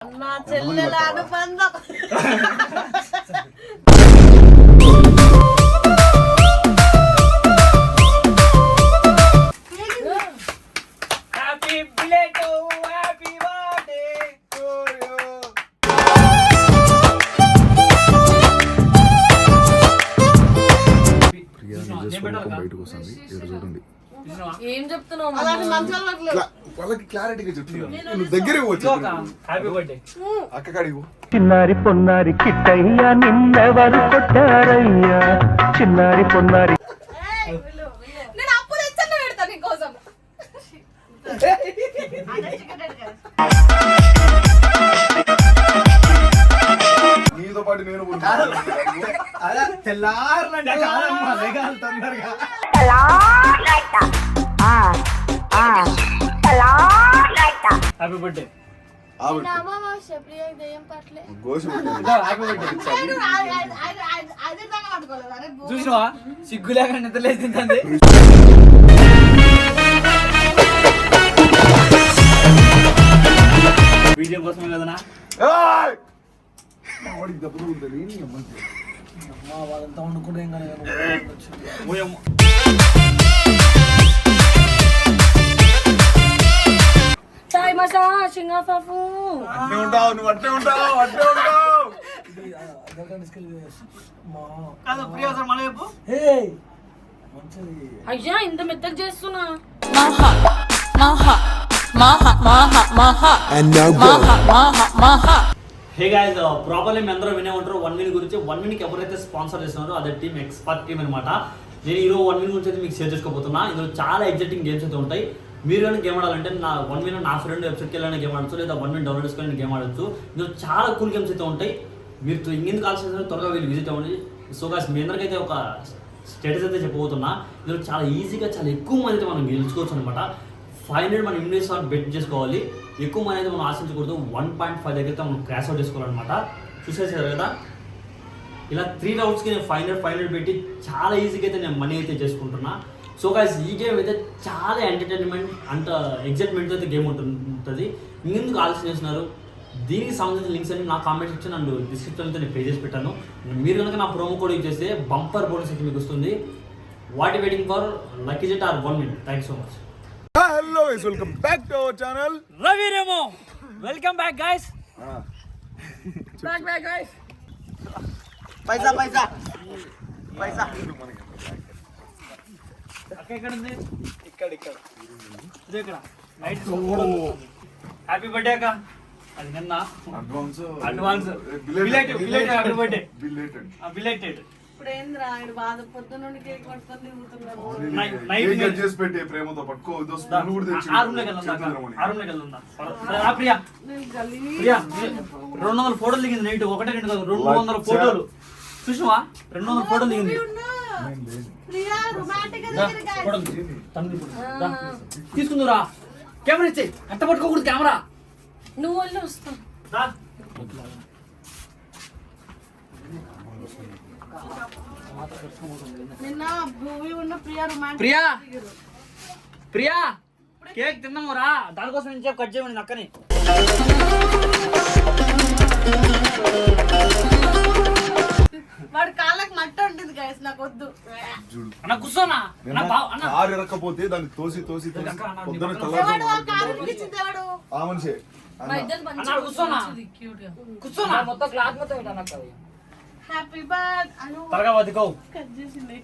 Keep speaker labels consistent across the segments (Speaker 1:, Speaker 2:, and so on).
Speaker 1: నా చెల్లెల అనుబంధం
Speaker 2: హ్యాపీ బిలేట్ happy birthday to you.
Speaker 3: Priya నిజస్వరూపం బయటకు వస్తుంది. ఇక్కడ చూడండి.
Speaker 1: ఏం చెప్తున్నావు
Speaker 3: వాళ్ళకి క్లారిటీగా చెప్తున్నాను. దగ్గరే వచ్చి
Speaker 2: హ్యాపీ బర్త్డే
Speaker 3: అక్క కాడికి
Speaker 4: చిన్నారి పొన్నారి కిట్టయ్యా నిన్నెవరు కొట్టారయ్యా చిన్నారి పొన్నారి
Speaker 1: నేను అప్పు తెచ్చన్న పెడతా నీకోసం
Speaker 3: నీతో పాటు నేను
Speaker 2: తెల్లారులంటే కాదమ్మా లేగాలి తొందరగా. హ్యాపీ బర్త్డే చూసినవా సిగ్గు లేక నిద్రలేదు తింటుంది. వీడియో కోసమే కదనా వాళ్ళంతా వండుకుంటే ఏం కాదు.
Speaker 1: చాయ్ మసా సింగా పాపు
Speaker 3: అట్నే ఉంటావు నువ్వు అట్నే ఉంటావు అట్నే ఉంటావు.
Speaker 1: అయ్యా ఇంత మెత్తగా చేస్తున్నా
Speaker 2: హే గైస్ ప్రాపర్లీ మీ అందరూ వినే ఉంటారు 1 మినిట్ గురించి. 1 మినిట్ ఎవరైతే స్పాన్సర్ చేస్తున్నారో అదే టీమ్ ఎక్స్పర్ట్ టీమ్ అనమాట. నేను ఈరోజు 1 మినిట్ గురించి అయితే మీకు షేర్ చేసుకోబోతున్నా. ఇందులో చాలా ఎగ్జైటింగ్ గేమ్స్ అయితే ఉంటాయి. మీరు కానీ గేమ్ ఆడాలంటే నా 1 మినిట్ నా ఫ్రెండ్ వెబ్సైట్కి వెళ్ళిన గేమ్ ఆడచ్చు, లేదా 1 మినిట్ డౌన్లోడ్ చేసుకొని గేమ్ ఆడచ్చు. ఇందులో చాలా కూల్ గేమ్స్ అయితే ఉంటాయి. మీరు ఇంకెందుకు కావాల్సిన త్వరగా వీళ్ళు విజిట్ అవ్వండి. సో గాయ్స్ మీ అందరికైతే ఒక స్టేటస్ అయితే చెప్పబోతున్నా. ఇందులో చాలా ఈజీగా చాలా ఎక్కువ మంది అయితే మనం గెలుచుకోవచ్చు అనమాట. 500 మనం ఇన్వెస్ట్ బెట్ చేసుకోవాలి. ఎక్కువ మనీ అయితే మనం ఆశించకూడదు. 1.5 దగ్గర మనం క్రాష్ అవుట్ చేసుకోవాలన్నమాట. చూసేసారు కదా, ఇలా 3 రౌండ్స్కి నేను 500 పెట్టి చాలా ఈజీగా అయితే నేను మనీ అయితే చేసుకుంటున్నా. సో గైస్ ఈ గేమ్ అయితే చాలా ఎంటర్టైన్మెంట్ అంత ఎగ్జైట్మెంట్ అయితే గేమ్ ఉంటుంది. ఇంకెందుకు ఆలోచన చేస్తున్నారు? దీనికి సంబంధించిన లింక్స్ అన్ని నా కామెంట్ సెక్షన్ అండ్ డిస్క్రిప్షన్ అయితే నేను పే చేసి పెట్టాను. మీరు కనుక నా ప్రోమో కోడ్ యూజ్ చేస్తే బంపర్ బోనస్ అయితే మీకు వస్తుంది. What waiting for Lucky Jet or 1 minute. Thank you so much.
Speaker 3: Hello guys, welcome back to our channel
Speaker 2: Ravi Remo. Welcome back guys.
Speaker 1: Back guys
Speaker 2: పైసా అక్క ఎక్కడ ఉంది? ఇక్కడ ఇది ఇక్కడ లైట్ హ్యాపీ బర్త్డే అక్క. అది నిన్న advance belated happy birthday belated.
Speaker 1: ఇప్పుడు ఏంద్రా ఆయన బాధ పొద్దు నుండి కేక్ పట్టుకొని తిరుగుతున్నారు.
Speaker 3: నైట్ చేసి పెట్టే ప్రేమతో పట్టుకో.
Speaker 2: ఆ రూమ్ లోకి వెళ్దాం. ప్రియా 200 ఫోటోలు దిగింది నైట్. 1 2 కాదు 200 ఫోటోలు చూసినవా? 200 ఫోటోలు దిగింది. తీసుకుందురా కెమెరా ఇచ్చే. అట్ట పట్టుకోకూడదు కెమెరా.
Speaker 1: నువ్వు వాళ్ళు వస్తావు నిన్న భూమి ఉన్న ప్రియా
Speaker 2: ప్రియా కేక్ తిన్నాము రా. దానికోసం నుంచి కట్ చేయమని అక్కని.
Speaker 1: వాడి కాళ్ళకి మట్టి ఉంటుంది గైస్, నాకు వద్దు.
Speaker 2: అన్న కూర్చోనా
Speaker 3: కారు ఎరకపోతే దాన్ని తోసి పొద్దున ఆ మనిషి
Speaker 2: కూర్చోనా
Speaker 1: మొత్తం క్లాత్ మొత్తం హ్యాపీ బర్త్డే
Speaker 2: త్వరగా వదికో.
Speaker 1: కట్ చేసింది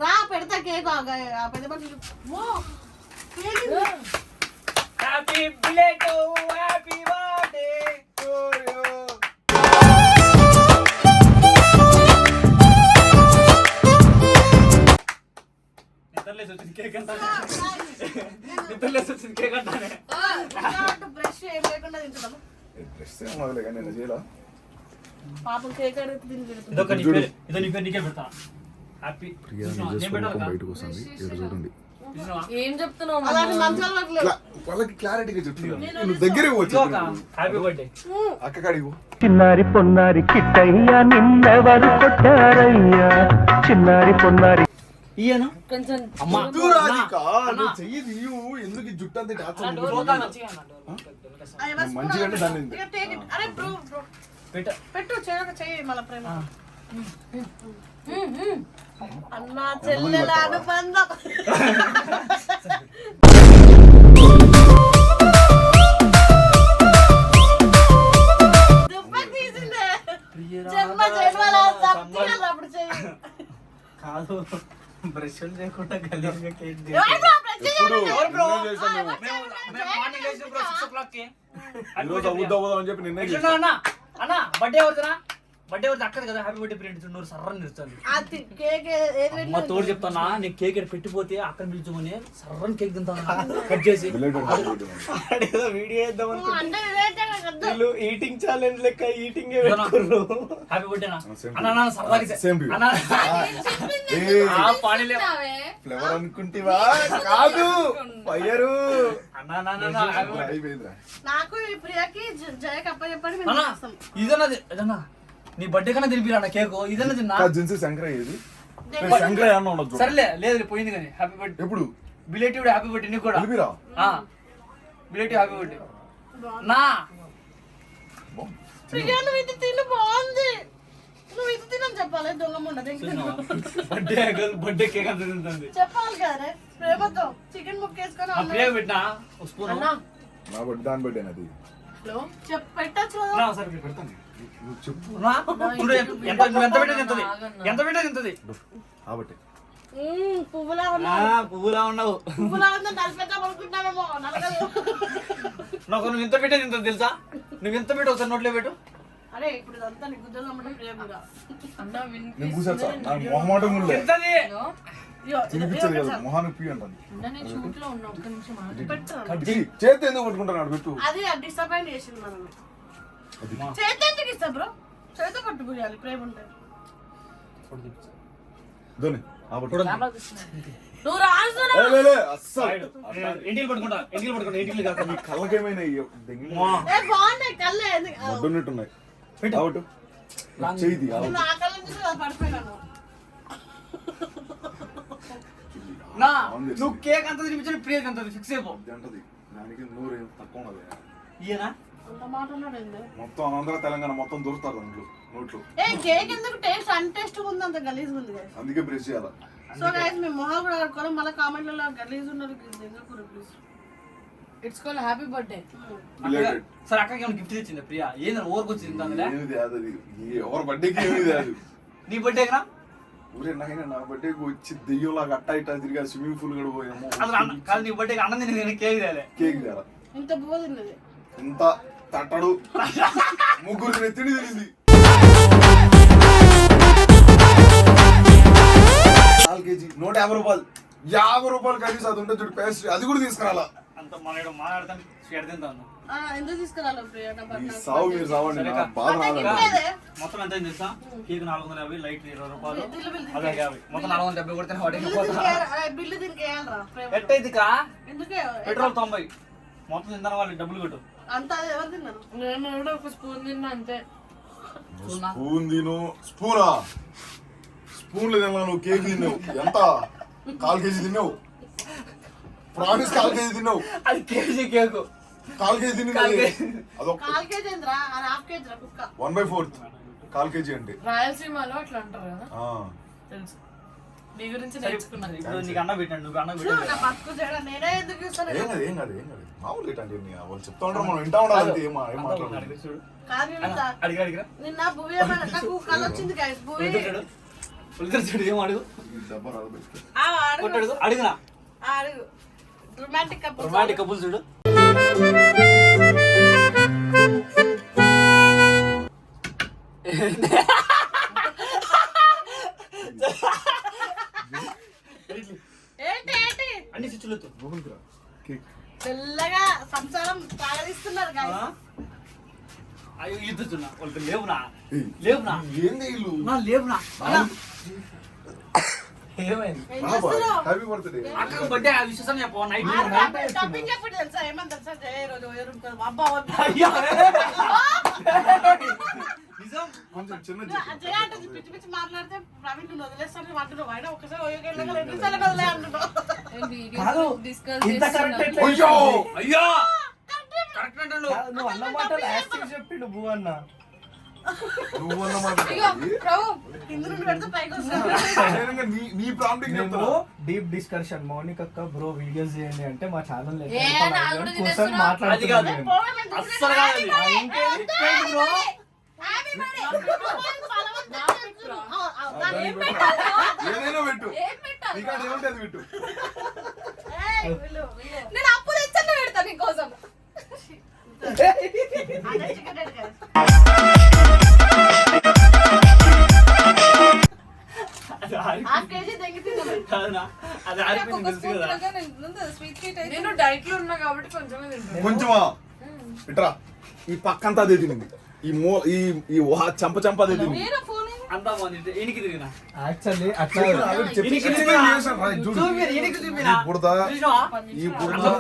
Speaker 1: రా పెడతా కేక్. పెద్ద మనుషులు
Speaker 2: హ్యాపీ బిలేట్ హ్యాపీ బర్త్డే టు యు. నిద్రలేసి వచ్చింది కేక్ అంటానే. నిద్రలేసి వచ్చింది కేక్ అంటానే.
Speaker 1: బ్రష్ ఏం లేకుండా తింటున్నాము.
Speaker 3: నేను చేయలా
Speaker 1: పాపం కేక్ అడిగితే తిని పెడుతుంది.
Speaker 2: ఇదో నీ పేరు నీకే పెడతా. హ్యాపీ
Speaker 3: ప్రియా నిజస్వరూపం బయటకు వస్తుంది. ఇక్కడ చూడండి.
Speaker 1: ఏం చెప్తున్నావు
Speaker 3: వాళ్ళకి క్లారిటీగా చెప్తున్నాను. దగ్గరే వచ్చి
Speaker 2: హ్యాపీ బర్త్డే
Speaker 3: అక్క కాడికి
Speaker 4: చిన్నారి పొన్నారి కిట్టయ్యా నిన్నెవరు కొట్టారయ్యా చిన్నారి పొన్నారి
Speaker 2: ఇయ్యను
Speaker 1: కొంచెం
Speaker 2: అమ్మా
Speaker 3: చెయ్యి ఎందుకు జుట్టు అంతే
Speaker 1: I was
Speaker 3: మంచిగా అంటే దాన్ని
Speaker 1: ఇక take it. అరే బ్రో పెట్టు చెయ్యి మళ్ళీ ప్రేమ అన్నా చెల్లెల అనుబంధం దుబ్బకి తీసిందే జన్మ జన్మల సత్యాలు అప్పుడు చెయ్యి
Speaker 5: కాదు బ్రష్ చేయకుండా గలీజ్గా కేక్
Speaker 3: ఈరోజు అవుద్దాం అని చెప్పి నిన్నే చేశాను.
Speaker 2: అన్న బర్త్డే అవుతున్నా బర్త్డే అవుతుంది అక్కది కదా హ్యాపీ బర్త్డే ఫ్రెండ్ నూరు సర్రని నిలుస్తుంది
Speaker 1: అది కేక్ ఏది
Speaker 2: అమ్మ తోడు చెప్తానా నీకు కేక్ పెట్టిపోతే అక్కడ పిలుచుకొని సర్రని కేక్ తింటాను కట్ చేసి
Speaker 3: Belated happy birthday man.
Speaker 5: ఏదో వీడియో వేద్దాం అనుకుంటే
Speaker 1: అంటే ఇదేంటే కదా
Speaker 5: వీళ్ళు ఈటింగ్ ఛాలెంజ్ లెక్క ఈటింగ్ పెట్టుకుర్రు.
Speaker 2: హ్యాపీ బర్త్డేనా
Speaker 3: Same to
Speaker 2: అన్న అన్న సరదాకి
Speaker 3: Same to you.
Speaker 2: అన్న
Speaker 3: ఏయ్,
Speaker 2: ఆ పానీలే
Speaker 3: ఫ్లేవర్ అనుకుంటివా కాదు ఫైరు
Speaker 2: అన్న అన్న అన్న హ్యాపీ బర్త్డే
Speaker 3: అయిపోయిందిరా.
Speaker 1: నాకు ఈ ప్రియకి జయకి అప్ప చెప్పండి మేము
Speaker 2: అన్న
Speaker 1: చేస్తాం
Speaker 2: ఇదన్నది అన్న నీ బర్త్డే కన్నా తినిపిరా అన్న కేక్ ఇదన్న తిన్నా
Speaker 3: కాదు, జిన్సీ శంకరయ్య ఇది శంకరయ్య అన్న ఉండదు చూడు.
Speaker 2: సరేలే లేదు పోయింది కానీ హ్యాపీ బర్త్డే
Speaker 3: ఎప్పుడు
Speaker 2: బిలేటివ్ హ్యాపీ బర్త్డే నీకు కూడా
Speaker 3: తెలిపిరా
Speaker 2: బిలేటివ్ హ్యాపీ బర్త్డే నా
Speaker 1: ప్రియ నువ్వు ఇది తిను బాగుంది నువ్వు ఇది తినని చెప్పాలి దొంగ ముండ
Speaker 2: బర్త్డే కేక్ అంత తింటుంది
Speaker 1: చెప్పాలి కదా ప్రేమతో చికెన్ ముక్క వేసుకొని
Speaker 2: ఆ ప్రియ పెట్టినా ఒక స్పూన్
Speaker 3: నా బట్టి దాని బట్టి అది
Speaker 1: పెట్టచ్చు
Speaker 2: సరే పెడతాను
Speaker 3: నువ్వు చెప్పు
Speaker 2: చూడు ఎంత నువ్వు ఎంత పెట్టేది తింటది ఎంత పెట్టేది తింటది
Speaker 3: కాబట్టి
Speaker 1: పువ్వులా ఉన్నా
Speaker 2: పువ్వులా ఉన్నావు
Speaker 1: పువ్వులా ఉందని నలిపేద్దాం అనుకుంటున్నామేమో నలగదు
Speaker 2: నువ్వు ఇంత పెట్టేది తింటది తెలుసా నువ్వు ఎంత పెట్టు ఒకసారి నోట్లో పెట్టు
Speaker 1: అరే ఇప్పుడు ఇదంతా నీకు గుద్దలు నమ్మటం ప్రియ మీద
Speaker 3: నేను కూర్చోచ్చా నాకు మొహమాటం కూడా లేదు.
Speaker 2: తింటది
Speaker 3: తినిపించదు కదా మొహాన్ని పీ అంటాను
Speaker 1: పెట్టు
Speaker 3: చేతి ఎందుకు పట్టుకుంటాను పెట్టు
Speaker 1: అది డిసప్పాయింట్ చేసింది మనల్ని చేతి ఎందుకు ఇస్తా బ్రో చేతితో పట్టుకోవాలి ప్రేమ ఉంటే
Speaker 3: ధోని ఆ పట్టు.
Speaker 1: నువ్వు రాజురా
Speaker 3: ఏ, లే, లే, అస్సలు
Speaker 2: ఇంటికి పట్టుకుంటా ఇంటికి కాదు
Speaker 3: నీ కళ్ళకేమైనా దెంగి
Speaker 1: ఏ బాగున్నాయి కళ్ళే ఎందుకు
Speaker 3: మొడ్డున్నట్టున్నాయి
Speaker 2: పెట్టు.
Speaker 3: కాబట్టి చేయి
Speaker 1: నేను ఆ కళ్ళ నుంచి అది పడిపోయినాను
Speaker 2: నా నువ్వు కేక్ అంత తినిపించి ప్రియకి అంత ఫిక్స్ అయిపో
Speaker 3: అంటది దానికి నూరు ఏం తక్కువ ఉన్నది
Speaker 2: ఈయన
Speaker 1: అంత మాట ఉన్నాడు ఏంది?
Speaker 3: మొత్తం ఆంధ్ర తెలంగాణ మొత్తం దొరుకుతారు దాంట్లో నోట్లో
Speaker 1: ఏ కేక్ ఎందుకు టేస్ట్ అన్టేస్ట్ ఉంది అంత గలీజ్ ఉంది guys.
Speaker 3: అందుకే బ్రష్ చేయాలి
Speaker 1: సో గైస్ మేము మొహాలు కూడా కడుక్కోవాలి మళ్ళీ కామెంట్లలో గలీజ్ ఉన్నారు ఎందుకు please
Speaker 6: it's call happy birthday
Speaker 3: Belated.
Speaker 2: సరే అక్కకి ఏమైనా గిఫ్ట్ ఇచ్చింది ప్రియా ఏందని ఓవర్కి వచ్చింది దానిలే
Speaker 3: ఏమి కాదు అది ఎవరి బర్త్డేకి ఏమి కాదు
Speaker 2: నీ బర్త్డే కదా
Speaker 3: ఊరే నాయన నా బర్త్డేకి వచ్చి దెయ్యంలాగా అట్టా ఇట్టా తిరిగా స్విమ్మింగ్ పూల్ కూడా పోయాము
Speaker 2: కాదు నీ బర్త్డే అన్నం తిని నేను కేక్ తేలే
Speaker 3: కేక్ తేరా
Speaker 1: ఇంత బోధిన్నది
Speaker 3: ఇంత తట్టడు ముగ్గురికి తిండి తిరిగింది 4 కేజీ 150 రూపాయలు 50 రూపాయలు కనీసం అది ఉంటే చూడు పేస్ట్రీ అది కూడా తీసుకురాలా
Speaker 2: అంత మన మాట్లాడతాను షేర్ తింటాను
Speaker 1: ఎందుకు తీసుకురాలి ప్రియా నా
Speaker 3: ఈ
Speaker 1: బట్టలు?
Speaker 3: సావు మీరు సావండి నా బాధ
Speaker 1: అంటే
Speaker 3: నాదండి.
Speaker 1: ఇప్పుడేదే.
Speaker 2: మొత్తం ఎంత అయింది తెలుసా కేక్ 450 లైట్ 20 రూపాయలు
Speaker 1: బిల్లు బిల్లు
Speaker 2: అదే 50 మొత్తం 470 కొడితే వాటికి
Speaker 1: బిల్లు దీనికి వేయాలి- బిల్లు దీనికి వేయాలిరా ప్రేమ
Speaker 2: ఎట్టయితే కా
Speaker 1: ఎందుకే
Speaker 2: పెట్రోల్ 90 మొత్తం తిందాం వాళ్ళకి డబ్బులు కొట్టు
Speaker 1: అంత అది ఎవరు తిన్నారు
Speaker 6: నేను కూడా ఒక స్పూన్ తిన్నా అంతే
Speaker 3: స్పూన్ తిను స్పూనా స్పూన్లు తిన్నా నువ్వు కేక్ తిన్నావు ఎంత 4 కేజీ తిన్నావు ప్రామిస్ 4 కేజీ తిన్నావు
Speaker 2: అది కేజీ కేకు
Speaker 3: 4 కేజీ తిన్నావు అదొక
Speaker 1: 4 కేజీ ఏంద్రా అది హాఫ్ కేజీ రా కుక్క
Speaker 3: 1/4 4 కేజీ అంటే
Speaker 6: రాయలసీమలో అట్లా అంటారు కదా
Speaker 3: ఆ.
Speaker 6: తెలుసు నీ గురించి నేర్చుకున్నది
Speaker 2: ఇప్పుడు నీకు అన్న పెట్టాను నువ్వు అన్న
Speaker 1: చూడు నా
Speaker 2: పెట్టాను
Speaker 1: పక్కు చేయడం నేనే ఎందుకు చూస్తాను
Speaker 3: ఏం కాదు ఏం కాదు ఏం కాదు మామూలు ఏంటంటే వాళ్ళు చెప్తా ఉంటారు మనం వింటా ఉండాలంటే ఏం మాట్లాడాలి
Speaker 2: చూడు
Speaker 1: కానీ
Speaker 2: అడిగి అడిగిరా
Speaker 1: నిన్న భూమి ఏమైనా నాకు కళ వచ్చింది గైస్ భూమి
Speaker 2: చూడు ఏం అడుగు
Speaker 3: ఈ దెబ్బ రాదు పెట్టుకో.
Speaker 1: అడుగు
Speaker 2: కొట్టాడు అడిగినా
Speaker 1: అడుగు రొమాంటిక్ కపుల్
Speaker 2: రొమాంటిక్ కపుల్ చూడు
Speaker 1: ఏంటి ఏంటి
Speaker 2: అన్ని స్విచ్లు
Speaker 3: లోపలికి రా. కేక్
Speaker 1: తెల్లగా సంసారం తాగదిస్తున్నారు గైస్
Speaker 2: అయ్యో ఇద్దుతున్నా వాళ్ళకి లేవునా
Speaker 3: ఏయ్,
Speaker 2: లేవునా
Speaker 3: ఏంది ఇల్లు
Speaker 2: నా లేవునా అన్నా ఏమైంది
Speaker 1: ఏం
Speaker 3: బాబాయ్
Speaker 1: చేస్తున్నావు?
Speaker 3: హ్యాపీ బర్త్డే
Speaker 2: అక్క బర్త్డే ఆ విశ్వాసం చెప్పు నైట్
Speaker 1: టాపిక్ ఎప్పుడు తెలుసా ఏమని తెలుసా జయ రోజు అబ్బా వద్దు.
Speaker 2: అయ్యో నిజం
Speaker 3: కొంచెం చిన్న
Speaker 1: జయ అంటే పిచ్చి పిచ్చి మాట్లాడితే ప్రవీణ్ నువ్వు వదిలేస్తాను అంటున్నావు ఆయన ఒక్కసారి ఓయోగేళ్ళగా ఎన్నిసార్లు వదిలే అంటున్నావు
Speaker 2: కాదు
Speaker 6: డిస్కస్
Speaker 2: ఇంత కరెక్ట్
Speaker 6: చేస్తున్నాం
Speaker 3: అయ్యో
Speaker 2: అయ్యో కరెక్ట్ అంటే
Speaker 5: నువ్వు అన్న మాటలు యాక్టింగ్ చెప్పిండు భూ అన్న.
Speaker 3: నువ్వు అన్నమాట
Speaker 1: కింద నుండి పెడితే పైకి వస్తుంది.
Speaker 3: నీ ప్రాంప్టింగ్
Speaker 5: మేము
Speaker 3: చెప్తాను.
Speaker 5: డీప్ డిస్కషన్ మౌనిక అక్క బ్రో వీడియోస్ చేయండి అంటే మా ఛానల్
Speaker 6: ఏ, నాకు కూడా
Speaker 5: కూర్చొని
Speaker 6: చేస్తున్నా.
Speaker 5: మాట్లాడుతున్నాం
Speaker 2: అది
Speaker 5: మేము.
Speaker 2: అస్సలు కాదు అది.
Speaker 5: Bro
Speaker 1: Happy birthday.
Speaker 3: ఏదైనా పెట్టు నీకాడ ఏముంటే అది పెట్టు.
Speaker 1: నేను అప్పు తెచ్చాను పెడతా నీకోసం. అదే చికెన్ కదా.
Speaker 2: అది
Speaker 1: హాఫ్ కేజీ దగ్గర
Speaker 2: కాదునా? అది ఆరిపోయింది తెలుసు కదా.
Speaker 6: నేను డైట్ లో ఉన్నా కాబట్టి కొంచెమే తింటాను.
Speaker 3: కొంచెమా ఇట్రా ఈ పక్కంతా అదే తినింది. ఈ చంప అదే తినింది.
Speaker 2: అంతా బాగుంది. ఈయనకి తిరిగినా
Speaker 5: యాక్చువల్లీ అట్లా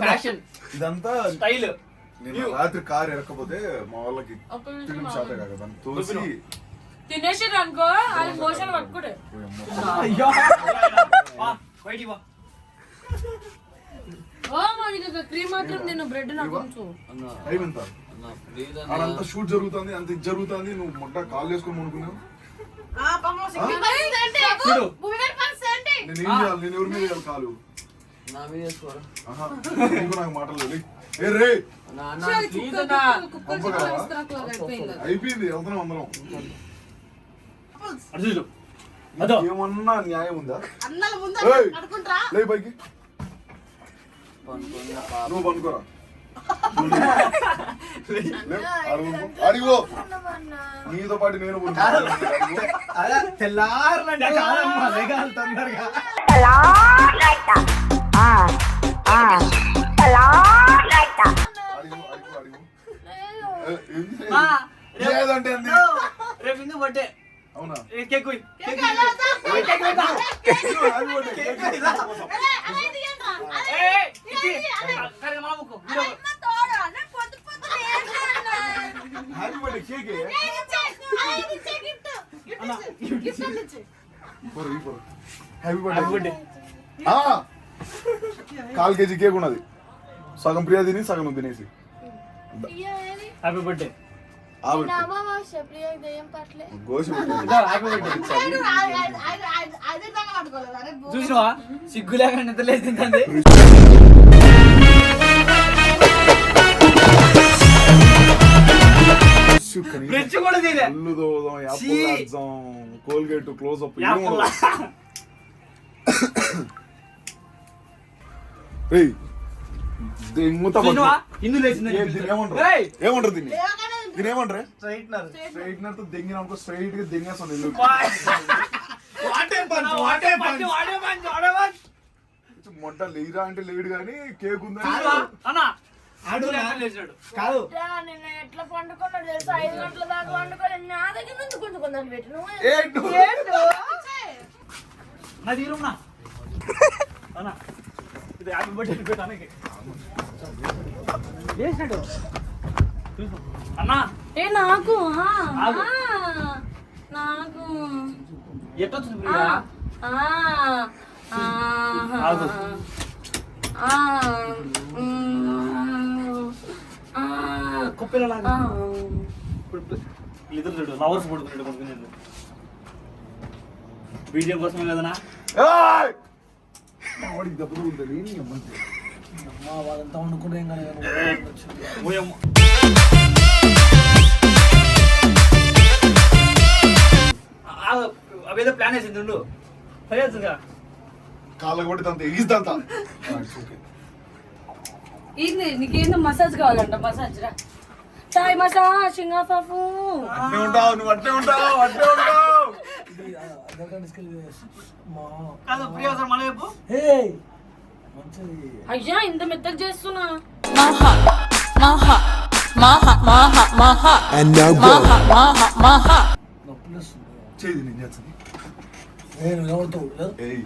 Speaker 2: ఫ్యాషన్
Speaker 3: ఇదంతా
Speaker 2: స్టైల్.
Speaker 3: నేను రాత్రి కారు ఎరకపోతే మా వాళ్ళకి
Speaker 6: ఒక్క నిమిషం
Speaker 3: తిరిగి శాతం కాక దాన్ని తోసి
Speaker 6: తినేసి అనుకో అది మోషన్ పట్టుకుంటే
Speaker 2: బయటికి వా.
Speaker 6: ఓ మనకి క్రీమ్ మాత్రం నేను బ్రెడ్ నాకు కొంచెం
Speaker 3: టైం ఎంత ఆడంతా షూట్ జరుగుతుంది అంత ఇది జరుగుతుంది నువ్వు మొట్ట కాల్ చేసుకొని అనుకున్నావు. నేను ఏం చేయాలి నేను ఎవరి మీద వేయాలి కాలు ఆహా, నీకు నాకు మాటలు లేవు. ఏ రే అయిపోయింది వెళ్తున్నాం అందరం.
Speaker 2: అటు చూడు. అదో.
Speaker 3: ఏమన్నా న్యాయం ఉందా?
Speaker 1: అన్నల ముందు
Speaker 3: ఏయ్,
Speaker 1: అడుకుంటా.
Speaker 3: లే పైకి నువ్వు పనుకోరా. అడిగో నీతో పాటు నేను
Speaker 5: తెల్లారంటే కాదమ్మా లేగాలి తొందరగా.
Speaker 3: లేదంటే
Speaker 2: రేపు ఎందుకు బర్త్డే?
Speaker 3: అవునా
Speaker 2: కేక్ కొయ్.
Speaker 3: Happy birthday cake happy birthday. కాల్ కేజీ కేక్ ఉన్నది సగం ప్రియా తిని సగం నువ్వు తినేసి
Speaker 2: హ్యాపీ బర్త్డే.
Speaker 3: గోసి
Speaker 2: హ్యాపీ బర్త్డే. చూసినవా సిగ్గు లేకుండా నిద్రలేదు తింటుంది. బ్రిడ్జ్ కూడా తీలే.
Speaker 3: కళ్ళు దోదాం యాపిల్ రాద్దాం కోల్గేట్ క్లోజ్ అప్ ఏమంటారు దీన్ని దీనేమంటారు
Speaker 5: స్ట్రైట్నర్
Speaker 3: స్ట్రైట్నర్ తో దెంగిన స్ట్రైట్ గా దెంగేస్తాను ఇల్లు మొట్ట లేరా అంటే లేడు కానీ కేక్ ఉందని
Speaker 5: కాదు
Speaker 1: నేను ఎట్లా పండుకున్నాడు తెలుసా 5 గంటల దాకా పండుకోలేదు నా దగ్గర నుంచి కొంచెం కొంచెం పెట్టు
Speaker 2: నా తీరున్నా అన్నా ఇది హ్యాపీ బర్త్డే పెట్టానికి చేసినట్టు అన్నా
Speaker 6: ఏ నాకు
Speaker 2: ఆగు.
Speaker 6: నాకు
Speaker 2: ఎట్టొచ్చింది ప్రియా? ఆగు. కుప్పిలలాగా వీళ్ళిద్దరు చూడు లవర్స్ పడుకున్నాడు వీడియో కోసమే కదనా
Speaker 3: వాడికి దెబ్బ తగులుతుంది
Speaker 5: వాళ్ళంతా వండుకుంటే
Speaker 2: ఓయమ్మ. అవేదో ప్లాన్ వేసింది ఉండు సరిగా
Speaker 3: కాళ్ళ కొట్టి తంత ఎగిస్తంత
Speaker 6: ఏంది నీకేందో మసాజ్ కావాలంట మసాజ్ రా చాయ్ మసాజ్ సింగాఫాఫు
Speaker 3: అట్నే ఉంటావు నువ్వు అట్నే ఉంటావు అట్నే ఉంటావు
Speaker 2: కాదు ప్రియా సార్ మన వైపు
Speaker 6: అయ్యా ఇంత మెత్తగా చేస్తున్నా
Speaker 3: చేయి నేను చేస్తాను ఏయ్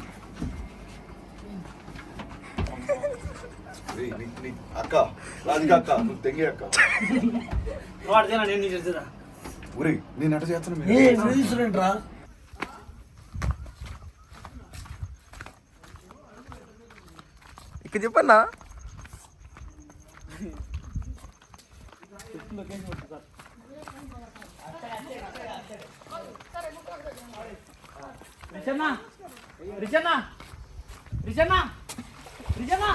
Speaker 3: అక్క రాధిక అక్క నువ్వు తెంగే అక్క
Speaker 2: వాడు తినా నేను చేసేదా
Speaker 3: ఊరి నేను ఎట్ట చేస్తాను
Speaker 5: రా ఇక్కడ చెప్పన్నా
Speaker 2: లొకేషన్ వస్తుంది సార్. రిచన్నా రిచన్నా రిచన్నా రిచన్నా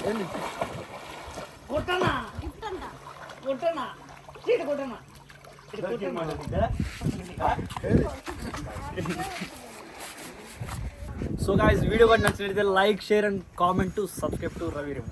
Speaker 2: ఏంది కొట్టనా కొట్టనా చీట కొట్టనా సో గాయ్స్ వీడియో కానీ నచ్చినట్లయితే like share and comment to subscribe to Ravi Remo.